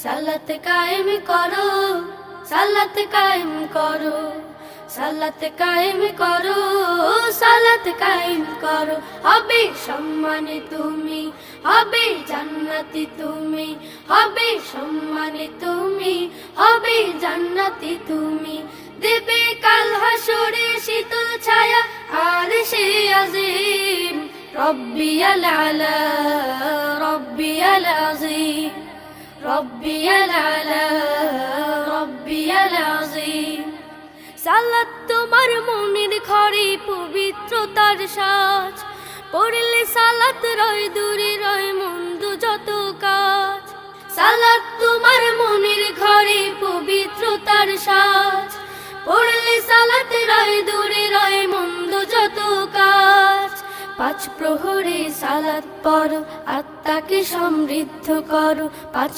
সালাত কায়েম করো, সালাত কায়েম করো, সালাত কায়েম করো, সালাত কায়েম করো। হবে সম্মানে তুমি, হবে জান্নাতি তুমি, হবে সম্মানে তুমি, হবে জান্নাতি তুমি। দেবে কাল হাসরে শীতল ছায়া আরশে আজিম। রব্বিয়াল আলা, রব্বিয়াল আযীম, রব্বিয়াল আলা, রব্বিয়াল আযীম। সালাত তোমার মনের ঘরে পবিত্রতার সাজ, পড়লে সালাত রয় দূরে রয় মন্দ যত কাজ। সালাত তোমার মনের ঘরে পবিত্রতার সাজ, পড়লে সালাত রয় দূরে রয় মন্দ যত কাজ। পাঁচ প্রহরে সালাত পড়ো, আত্মাকে সমৃদ্ধ করো। পাঁচ